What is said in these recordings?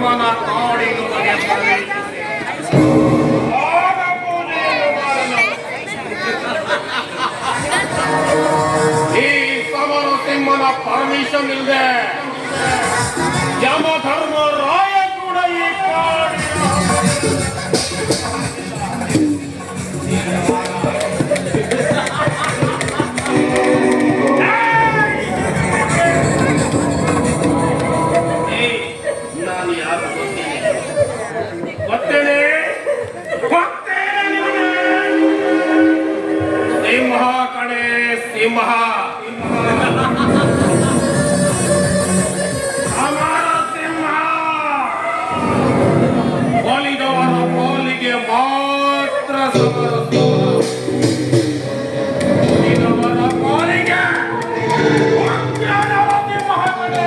ಸಿಂಹನ ಕಾಡಿನೊಳಗೆ ಪ್ರವೇಶಿಸಿ ಆಗ ಪೂಜೆಯನ್ನು ಮಾಡಲು ಈ ಸಮರ ಸಿಂಹನ ಪರ್ಮಿಷನ್ ಇಲ್ಲದೆ ಯಮಧರ್ಮರಾಯ ಕೂಡ ಈ ಕಾಡಿನ ಸಿಂಹ ಕಡೆ ಸಿಂಹ ಅಮರ ಸಿಂಹ ಒಲಿದವರ ಪೋಲಿಗೆ ಮಾತ್ರ ಸಮರ ಒಲಿದವರ ಪೋಲಿಗೆ ಸಿಂಹ ಕಡೆ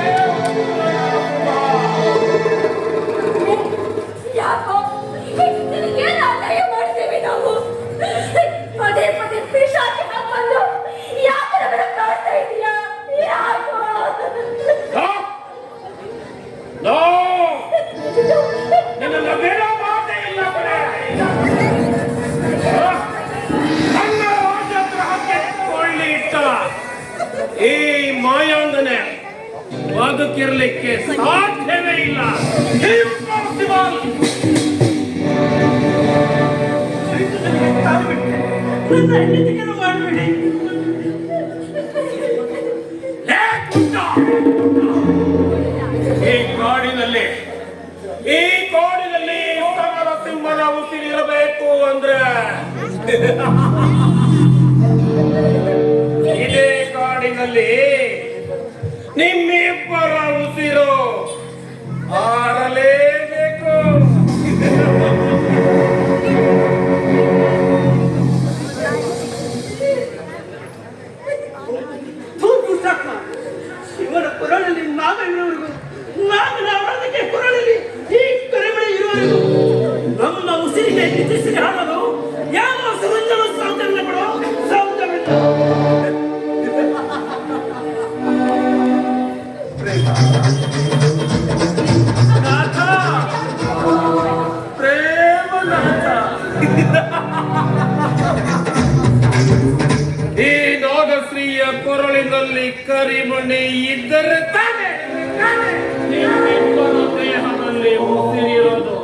ಯಾಕೋ ನಿನಗೇನು ಅನ್ಯಾಯ ಮಾಡ್ತೇವೆ ನಾವು ಪದೇ ಪದೇ ಪಿಶಾಚಿ ಹಾಕೊಂಡು ಯಾಕೆ ನಮ್ಮನ್ನ ಕಾಡ್ತಾ ಇದೀಯಾ ಯಾಕೋ ನಿನ್ನ ಬೇಡ ಮಾತೇ ಇಲ್ಲ ನನ್ನ ರಾಜಗ್ರಹಕ್ಕೆ ಕೊಳ್ಳಿ ಇಟ್ಟ ಈ ಮಾಯಾಂಗನೆ ಬದುಕಿರ್ಲಿಕ್ಕೆ ಸಾಧ್ಯವೇ ಇಲ್ಲ. ನನ್ನ ಹೆಂಡತಿಗೆಲ್ಲ ಮಾಡಬೇಡಿ. ಈ ಕಾಡಿನಲ್ಲಿ ಸಮರ ಸಿಂಹನ ಉಸಿರಿರಬೇಕು ಅಂದ್ರೆ ಇದೇ ಕಾಡಿನಲ್ಲಿ ನಿಮ್ಮಿಬ್ಬರ ಉಸಿರು ಆರಲೇಬೇಕು. ಶಿವನ ಕೊರಳಲ್ಲಿ ನಾಗನವರೆಗೂ ನಾಗನವರದಕ್ಕೆ ಕೊರಳಲ್ಲಿ ಈ ಕರಿಮಣಿ ಇರುವವರೆಗೂ ನಮ್ಮ ಉಸಿರಿಗೆ ನಿಧಿಸಿರಿ ಹಾಡಲು ಯಾವ ಸುರಂಜನ ಸಾಧನೆ ಬಿಡೋ ಸಾಧ್ಯವಿಲ್ಲ. ನಾಥ ಪ್ರೇಮನಾಥ, ಈ ನಾಗಶ್ರೀಯ ಕೊರಳಿನಲ್ಲಿ ಕರಿಮಣಿ ಇದ್ದರೆ ತಾನೇ ನಿಮ್ಮಿಬ್ಬರ ದೇಹದಲ್ಲಿ ಉಸಿರಿರೋದು.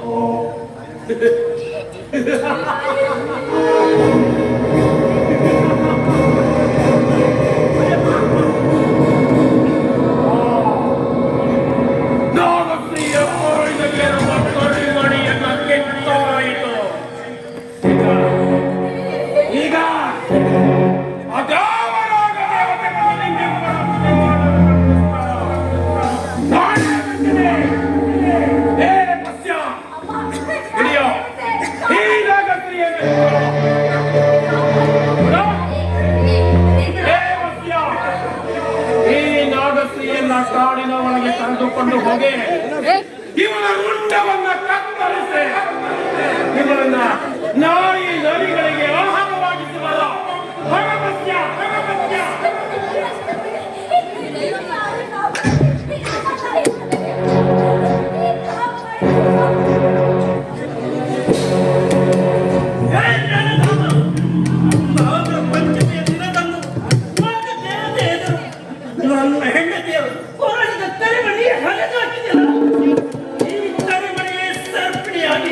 ನಾಗಶ್ರೀಯ ಕೊರಳಿನಲ್ಲಿರುವ ಕರಿಮಣಿಯನ್ನು ಕಿತ್ತಾಯಿತು. ಈಗ ಅದಾವರಾಗ ದೇವತೆಗಳು ನಿಮ್ಮಿಬ್ಬರ ಕಾಡಿನ ಒಳಗೆ ಕರೆದುಕೊಂಡು ಹೋಗಿ ಇವನ ರುಂಡವನ್ನ ಕತ್ತರಿಸಿ ಇವರನ್ನ ನಾಯಿ ನರಿಗಳಿಗೆ ಆಹಾರವಾಗಿಸುವಲ್ಲ. ಭಗವತ್ಯ ಭಗವತ್ಯ ನನ್ನ ಹೆಂಡತಿಯರು ಕೊರಳಿದ ಕರಿಮಣಿ ಹಳೆದು ಹಾಕಿದೆಯಲ್ಲ, ಈ ಕರಿಮಣಿಯೇ ಸರ್ಪಿಣಿಯಾಗಿ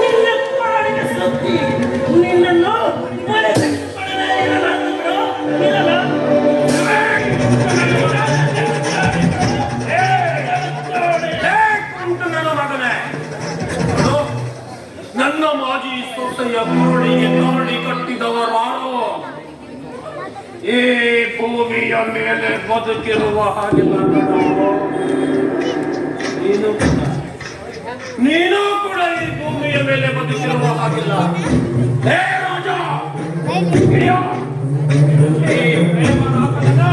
ನಿನ್ನ ಕೊರಳಿಗೆ ಸುತ್ತಿ ನಿನ್ನನ್ನು ಮರೆತುಕೊಳ್ಳದೆ ಇರಲಾರದು ಬಿಡು, ಇರಲ್ಲ. ನನ್ನ ಮಗನೇ, ನನ್ನ ಮಾಜಿ ಸೊಸೆಯ ಕೊರಳಿಗೆ ಕಾಡಿ ಕಟ್ಟಿದವರಾರು ಈ ಭೂಮಿಯ ಮೇಲೆ ಬದುಕಿರುವ ಹಾಗಿಲ್ಲ. ನೀನು ಕೂಡ ಈ ಭೂಮಿಯ ಮೇಲೆ ಬದುಕಿರುವ ಹಾಗಿಲ್ಲ. ಹೇ ರಾಜ, ಹಿಡಿಯೋ ಈ ಪ್ರೇಮನಾಥನನ್ನ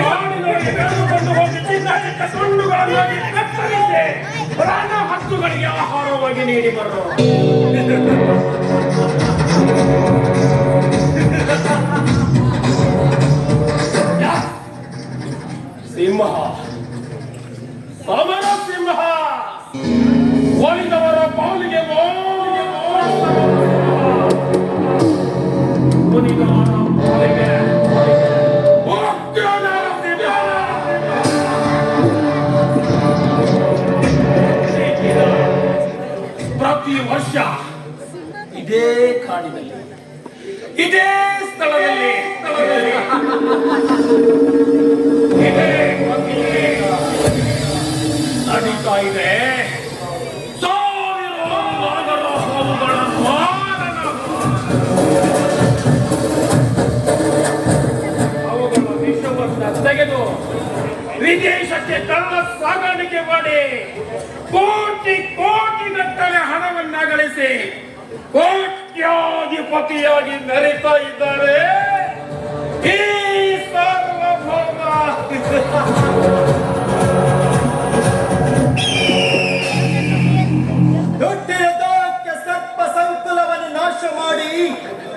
ಕಾಡಿನೊಳಗೆ ಬೆಳೆದುಕೊಂಡು ಹೋಗಿ ಚಿನ್ನಕ್ಕೆ ತುಂಡುಗಳನ್ನಾಗಿ ಕತ್ತರಿಸಿ ಪ್ರಾಣ ಹಕ್ಕುಗಳಿಗೆ ಆಹಾರವಾಗಿ ನೀಡಿ ಬರೋ. ಸಿಂಹ, ಸಮರ ಸಿಂಹ ಪ್ರತಿ ವರ್ಷ ಇದೇ ಕಾಡಿನಲ್ಲಿ ಇದೇ ಸ್ಥಳದಲ್ಲಿ ಇದೇ ಮಧ್ಯೆ ನಡೀತಾ ಇದೆ ಸಾವಿರಾರು ಹಾವುಗಳ ಮಾರಣ. ಅವುಗಳ ವಿಷವನ್ನ ತೆಗೆದು ವಿದೇಶಕ್ಕೆ ಕಳ್ಳ ಸಾಗಾಣಿಕೆ ಮಾಡಿ ಕೋಟಿ ಕೋಟಿಗಟ್ಟಲೆ ಹಣವನ್ನ ಗಳಿಸಿ ಕೋಟ್ಯಾಧಿಪತಿಯಾಗಿ ಮೆರೆತಾ ಇದ್ದಾರೆ ಈ ಸಾರ್ವಭೌಮ. ದುಡ್ಡಿನ ಸರ್ಪ ಸಂಕುಲವನ್ನು ನಾಶ ಮಾಡಿ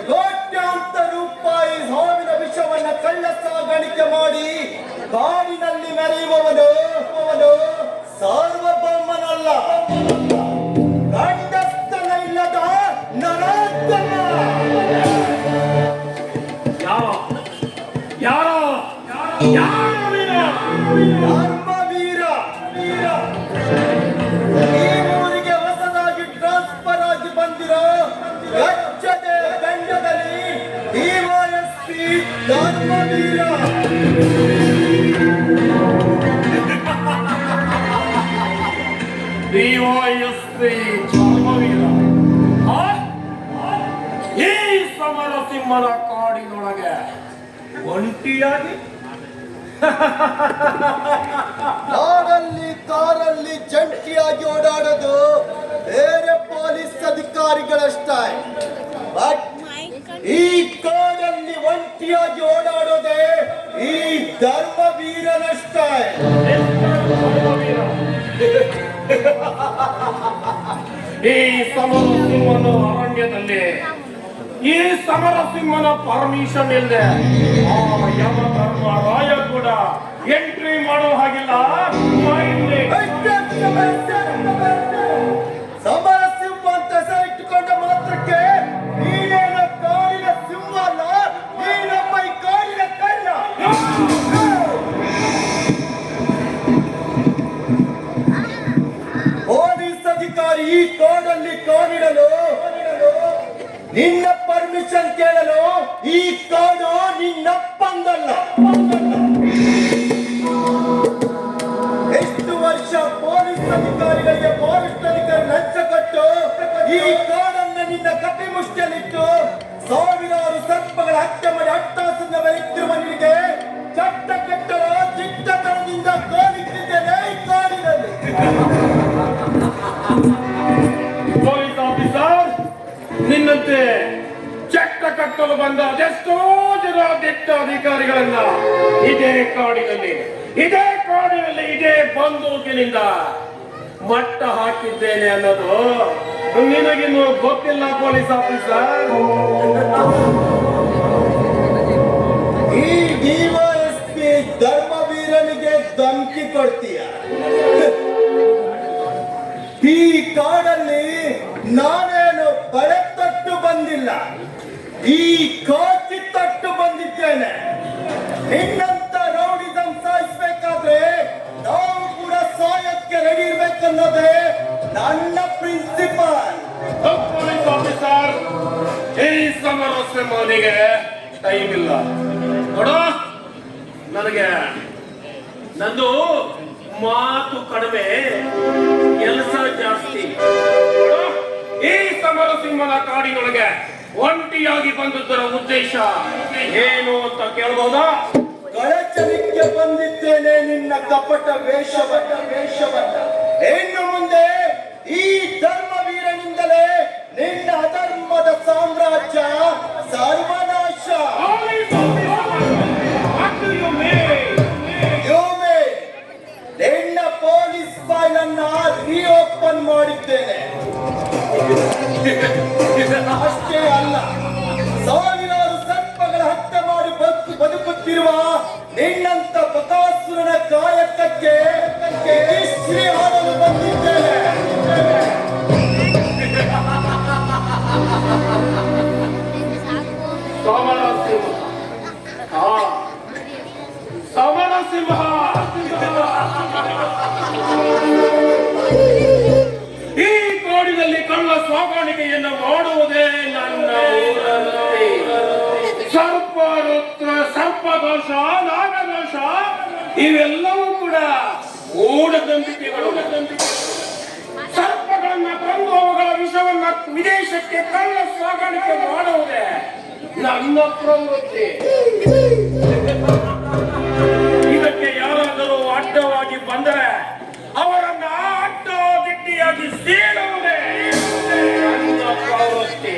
ಕೋಟ್ಯಾಂತರ ರೂಪಾಯಿ ಹಾವಿನ ವಿಷವನ್ನ ಕಳ್ಳ ಸಾಗಾಣಿಕೆ ಮಾಡಿ ಕಾಡಿನಲ್ಲಿ ಮೆರೆಯುವವನು ಸಾರ್ವಭೌಮನಲ್ಲ, ಗಂಡಸ್ತನ ಇಲ್ಲದ ನರಾಧಮ. ಯಾರೋ ಧರ್ಮವೀರ. ಈ ಊರಿಗೆ ಹೊಸದಾಗಿ ಟ್ರಾನ್ಸ್ಫರ್ ಆಗಿ ಬಂದಿರೋ ಗಚ್ಚದೆ ಗಂಡದಲ್ಲಿ ಡಿವೈಎಸ್ಪಿ ಧರ್ಮವೀರ. ಡಿವೈಎಸ್ಪಿ ಧರ್ಮವೀರ ಈ ಸಮರಸಿಂಹನ ಕಾಡಿನೊಳಗೆ ಒಂಟಿಯಾಗಿ ನಾಡಲ್ಲಿ ಕಾರಲ್ಲಿ ಜಂಟಿಯಾಗಿ ಓಡಾಡೋದು ಬೇರೆ ಪೊಲೀಸ್ ಅಧಿಕಾರಿಗಳಷ್ಟೇ. ಬಟ್ ಈ ಕಾಡಲ್ಲಿ ಒಂಟಿಯಾಗಿ ಓಡಾಡೋದೇ ಈ ಧರ್ಮವೀರನಷ್ಟೇ. ಈ ಸಮರಸಿಂಹನ ಅರಣ್ಯದಲ್ಲಿ ಈ ಸಮರಸಿಂಹನ ಪರ್ಮಿಷನ್ ಇಲ್ಲದೆ ಆ ಯಮ ಧರ್ಮ ರಾಯ ಕೂಡ ಎಂಟ್ರಿ ಮಾಡೋ ಹಾಗಿಲ್ಲ. ಸಮರಸಿಂಹ ಅಂತ ಹೆಸರಿಟ್ಟುಕೊಂಡ ಮಾತ್ರಕ್ಕೆ ನೀನೇನ ಕಾಡಿನ ಸಿಂಹ ಅಲ್ಲ, ನೀನೊಬ್ಬ ಈ ಕಾಡಿನ ಕಳ್ಳ. ಪೊಲೀಸ್ ಅಧಿಕಾರಿ ಈ ಕಾಡಲ್ಲಿ ಕಾಡಿಡಲು ನಿನ್ನ ಪರ್ಮಿಷನ್ ಕೇಳಲು ಈ ಕಾಡು ನಿನ್ನಪ್ಪಂದಲ್ಲ. ಎಷ್ಟು ವರ್ಷ ಪೊಲೀಸ್ ಅಧಿಕಾರಿಗಳಿಗೆ ಫಾರೆಸ್ಟ್ ಅಧಿಕಾರಿ ಲಂಚ ಕೊಟ್ಟು ಈ ಕಾಡನ್ನ ನಿನ್ನ ಕಪಿ ಮುಷ್ಟಿಯಲ್ಲಿಟ್ಟು ಸಾವಿರಾರು ಸರ್ಪಗಳ ಹತ್ಯೆ ಮಾಡಿ ಅಟ್ಟಾಸನ್ನ ಬೆಳೆಯುತ್ತಿರುವ ನಿನಗೆ ಚಟ್ಟ ಕೆಟ್ಟರ ಚಿಟ್ಟತನದಿಂದ ಕಾಲಿಟ್ಟಿದ್ದೇನೆ ಈ ಕಾಡಿನಲ್ಲಿ. ಪೊಲೀಸ್ ಆಫೀಸರ್, ನಿನ್ನಂತೆ ಚಟ್ಟ ಕಟ್ಟಲು ಬಂದ ಅದೆಷ್ಟೋ ಜನ ದಿಟ್ಟ ಅಧಿಕಾರಿಗಳನ್ನ ಇದೇ ಕಾಡಿನಲ್ಲಿ ಇದೇ ಬಂದೂಕಿನಿಂದ ಮಟ್ಟ ಹಾಕಿದ್ದೇನೆ ಅನ್ನೋದು ನಿನಗಿನ್ನು ಗೊತ್ತಿಲ್ಲ ಪೊಲೀಸ್ ಆಫೀಸರ್. ಈ ಡಿವೈಎಸ್ಪಿ ಧರ್ಮವೀರನಿಗೆ ಧಮಕಿ ಕೊಡ್ತೀಯ? ಈ ಕಾಡಲ್ಲಿ ನಾನೇನು ಬಳೆ ತಟ್ಟು ಬಂದಿಲ್ಲ, ಈ ಕೋಚಿ ತಟ್ಟು ಬಂದಿದ್ದೇನೆ. ನಿನ್ನಂತ ರೌಡಿಸಂ ಸಾಯಿಸ್ಬೇಕಾದ್ರೆ ನಾವು ಕೂಡ ಸಾಯಕ್ಕೆ ರೆಡಿ ಇರ್ಬೇಕನ್ನೋದೇ ನನ್ನ ಪ್ರಿನ್ಸಿಪಲ್. ಪೊಲೀಸ್ ಆಫೀಸರ್, ಈ ಸಮರಸಿಂಹನಿಗೆ ಟೈಮ್ ಇಲ್ಲ ನೋಡ. ನನಗೆ ನಂದು ಮಾತು ಕಡಿಮೆ, ಕೆಲಸ ಜಾಸ್ತಿ. ಈ ಸಮರಸಿಂಹನ ಕಾಡಿನೊಳಗೆ ಒಂಟಿಯಾಗಿ ಬಂದಿದ್ದರ ಉದ್ದೇಶ ಏನು ಅಂತ ಕೇಳಬಹುದಾ? ಕಳಚಲಿಕ್ಕೆ ಬಂದಿದ್ದೇನೆ ನಿನ್ನ ಕಪಟ ವೇಷವನ್ನ. ಇನ್ನು ಮುಂದೆ ಈ ಧರ್ಮವೀರನಿಂದಲೇ ನಿನ್ನ ಅಧರ್ಮದ ಸಾಮ್ರಾಜ್ಯ ಸರ್ವನಾಶ. ನಿನ್ನ ಪೊಲೀಸ್ ಫೈಲ್ ಅನ್ನ ರೀಓಪನ್ ಮಾಡಿದ್ದೇನೆ. ಅಷ್ಟೇ ಅಲ್ಲ, ಸಾವಿರಾರು ಸರ್ಪಗಳ ಹತ್ಯೆ ಮಾಡಿ ಬದುಕುತ್ತಿರುವ ನಿನ್ನಂತ ಬಕಾಸುರನ ಕಾಯಕಕ್ಕೆ ಶ್ರೀ ಹಾಡಲು ಬಂದಿದ್ದೇನೆ. ಸಮರಸಿಂಹ ಈ ಕಾಡಿನಲ್ಲಿ ಕಳ್ಳ ಸಾಗಾಣಿಕೆಯನ್ನು ಮಾಡುವುದೇ ನನ್ನ ಊರನತೆ. ಸರ್ಪ ರುದ್ರ ಸರ್ಪದೋಷ ನಾಗದೋಷ ಇವೆಲ್ಲವೂ ಕೂಡ ಮೂಢನಂಬಿಕೆಗಳು. ಸರ್ಪಗಳನ್ನ ಕೊಂದು ಅವುಗಳ ವಿಷವನ್ನ ವಿದೇಶಕ್ಕೆ ಕಳ್ಳ ಸಾಗಾಣಿಕೆ ಮಾಡುವುದೇ ನನ್ನ ಪ್ರವೃತ್ತಿ. ಇದಕ್ಕೆ ಯಾರಾದರೂ ಅಡ್ಡವಾಗಿ ಬಂದರೆ ಅವರನ್ನ ಅಡ್ಡದಿಡ್ಡಿಯಾಗಿ ಸೀಳುವುದೇ ನನ್ನ ಪ್ರವೃತ್ತಿ.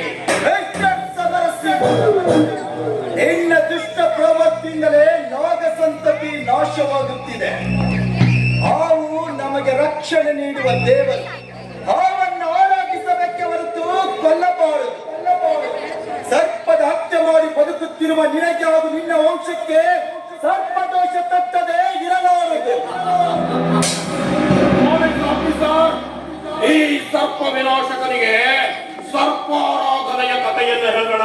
ನಿನ್ನ ದುಷ್ಟ ಪ್ರವೃತ್ತಿಯಿಂದಲೇ ನಾಗ ಸಂತತಿ ನಾಶವಾಗುತ್ತಿದೆ. ಹಾವು ನಮಗೆ ರಕ್ಷಣೆ ನೀಡುವ ದೇವರು. ಹಾವನ್ನು ಆರಾಧಿಸಬೇಕೆ ಹೊರತು ಕೊಲ್ಲಬಾರದು. ಸರ್ಪದ ಹತ್ಯೆ ಮಾಡಿ ಬದುಕುತ್ತಿರುವ ನಿನಗೆ ಹಾಗೂ ನಿನ್ನ ವಂಶಕ್ಕೆ ಸರ್ಪದೋಷ ತಟ್ಟದೆ ಇರಲಾರದು. ಈ ಸರ್ಪ ವಿನಾಶಕನಿಗೆ ಸರ್ಪಾರಾಧನೆಯ ಕಥೆಯನ್ನು ಹೇಳೋಣ.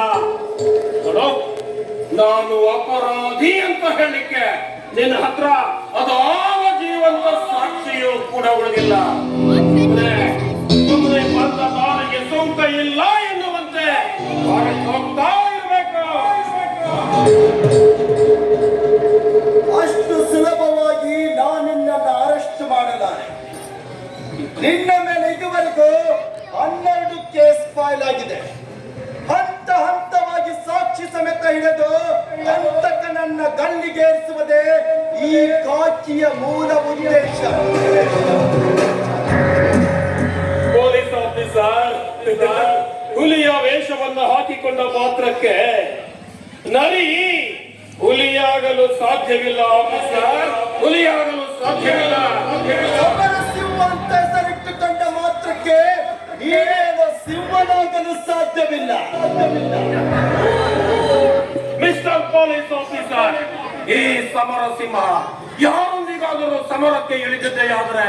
ನಾನು ಅಪರಾಧಿ ಅಂತ ಹೇಳಲಿಕ್ಕೆ ನಿನ್ನ ಹತ್ರ ಅದಾವ ಜೀವಂತ ಸಾಕ್ಷಿಯೂ ಕೂಡ ಉಳಿದಿಲ್ಲ. ಸುಮ್ಮನೆ ಬಂದ ದಾರಿಗೆ ಸೋಂಕ ಇಲ್ಲ ಎನ್ನುವಂತೆ ಹೋಗ್ತಾ ಇರಬೇಕು. ಅಷ್ಟು ಸುಲಭವಾಗಿ ನಾನಿನ್ನನ್ನು ಅರೆಸ್ಟ್ ಮಾಡಲಾರೆ. ನಿನ್ನ ಮೇಲೆ ಇದುವರೆಗೂ 12 ಕೇಸ್ ಫೈಲ್ ಆಗಿದೆ. ಹಂತ ಹಂತವಾಗಿ ಸಾಕ್ಷಿ ಸಮೇತ ಹಿಡಿದು ಹಂತಕನನ್ನ ಗಲ್ಲಿಗೇರಿಸುವುದೇ ಈ ಕಾಕಿಯ ಮೂಲ ಉದ್ದೇಶ. ಪೊಲೀಸ್ ಆಫೀಸರ್, ಹುಲಿಯ ವೇಷವನ್ನು ಹಾಕಿಕೊಂಡ ಮಾತ್ರಕ್ಕೆ ನರಿ ಹುಲಿಯಾಗಲು ಸಾಧ್ಯವಿಲ್ಲ. ಆಫೀಸರ್, ಹುಲಿಯಾಗಲು ಸಾಧ್ಯವಿಲ್ಲ. ಸಮರಸಿಂಹ ಅಂತ ಹೆಸರಿಟ್ಟುಕೊಂಡ ಮಾತ್ರಕ್ಕೆ ನೀನೇನು ಸಿಂಹನಾಗಲು ಸಾಧ್ಯವಿಲ್ಲ. ಮಿಸ್ಟರ್ ಪೊಲೀಸ್ ಆಫೀಸರ್, ಈ ಸಮರಸಿಂಹ ಯಾರೊಂದಿಗಾದರೂ ಸಮರಕ್ಕೆ ಇಳಿದಿದ್ದೇ ಆದ್ರೆ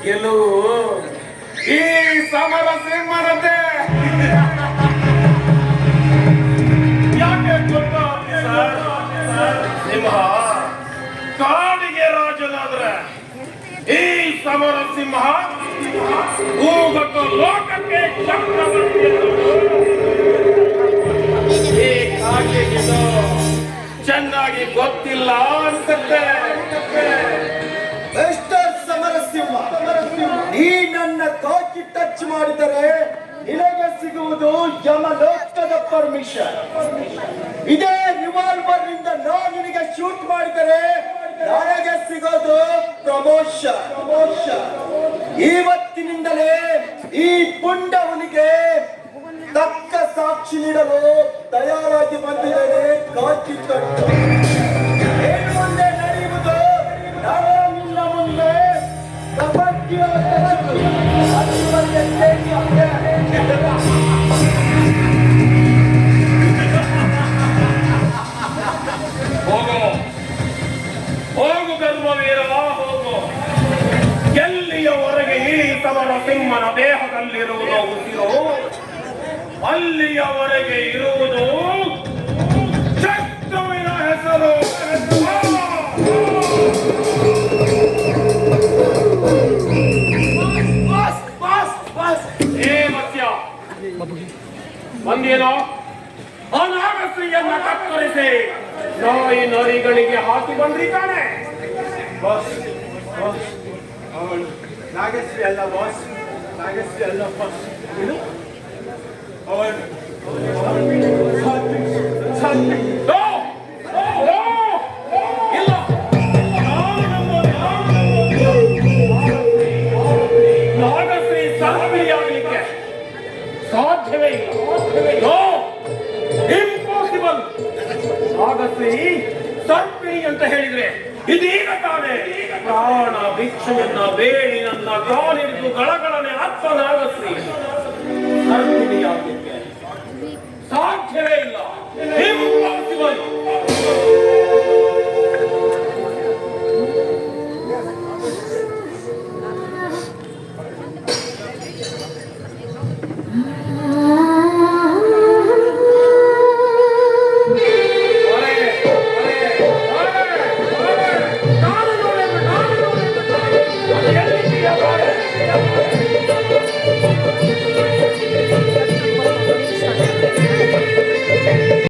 ಗೆಲುವು ಈ ಸಮರಸಿಂಹನತೆ. ಯಾಕೆ ಗೊತ್ತಾ ಆಫೀಸರ್? ಸಿಂಹ ಕಾಡಿಗೆ ರಾಜನಾದ್ರೆ ಈ ಸಮರಸಿಂಹ ಭೂಗತ ಲೋಕಕ್ಕೆ ಚಕ್ರವರ್ತಿ. ಈ ಕಾಡಿಗಿದು ಚೆನ್ನಾಗಿ ಗೊತ್ತಿಲ್ಲ ಅನ್ಸುತ್ತೆ. ಮಿಸ್ಟರ್ ಸಮರಸಿಂಹ, ನೀ ನನ್ನ ಕಾಕಿ ಟಚ್ ಮಾಡಿದರೆ ನಿನಗೆ ಸಿಗುವುದು ಯಮಲೋಕದ ಪರ್ಮಿಷನ್. ಇದೇ ರಿವಾಲ್ವರ್ ನಿಂದ ನಾನು ನಿನಗೆ ಶೂಟ್ ಮಾಡಿದರೆ ನನಗೆ ಸಿಗೋದು ಪ್ರಮೋಷನ್. ಇವತ್ತಿನಿಂದಲೇ ಈ ಪುಂಡ ಹುಲಿಗೆ ತಕ್ಕ ಸಾಕ್ಷಿ ನೀಡಲು ತಯಾರಾಗಿ ಬಂದಿದ್ದೇನೆ. ಕಾಕಿ ತೊಟ್ಟು ಏನು ಮುಂದೆ ನಡೆಯುವುದು ನಿನ್ನ ಮುಂದೆ ಕಬಡ್ಡಿ ಹೋಗು ಧರ್ಮವೀರ, ಹೋಗು. ಎಲ್ಲಿಯವರೆಗೆ ಈ ಸಮರಸಿಂಹನ ದೇಹದಲ್ಲಿರುವುದು ಉಸಿರು ಅಲ್ಲಿಯವರೆಗೆ ಇರುವುದು ಶತ್ರುವಿನ ಹೆಸರು. ಏ ಮತ್ಯ ಬಂದೇನೋ? ಆ ನಾಗಶ್ರೀಯನ್ನ ಕತ್ತರಿಸಿ ನಾಯಿ ನರಿಗಳಿಗೆ ಹಾಕಿ ಬಂದ್ರಿ ತಾನೆ? ಬಾಸ್ ಅವಳು ನಾಗಶ್ರೀ ಅಲ್ಲ ಬಾಸ್, ನಾಗಶ್ರೀ ಅಲ್ಲ ಬಾಸ್. ಇದು ಅವಳು ಇಲ್ಲ, ನಾಗಶ್ರೀ ಸರ್ಪಿಯಾಗಲಿಕ್ಕೆ ಸಾಧ್ಯವೇ ಇಲ್ಲ. ಇಂಪಾಸಿಬಲ್. ನಾಗಶ್ರೀ ಸರ್ಪಿಣಿ ಅಂತ ಹೇಳಿದ್ರೆ ಇದೀಗ ತಾನೇ ಪ್ರಾಣ ಭಿಕ್ಷೆಯನ್ನ ಬೇಡಿ ನನ್ನ ಕಾಲಿರಿದು ಗಳಗಳನೆ ಅತ್ತ ನಾಗಶ್ರೀ ಸರ್ಪಿಣಿಯಾಗಲಿಕ್ಕೆ ಸಾಧ್ಯವೇ ಇಲ್ಲ. ಇಂಪಾಸಿಬಲ್.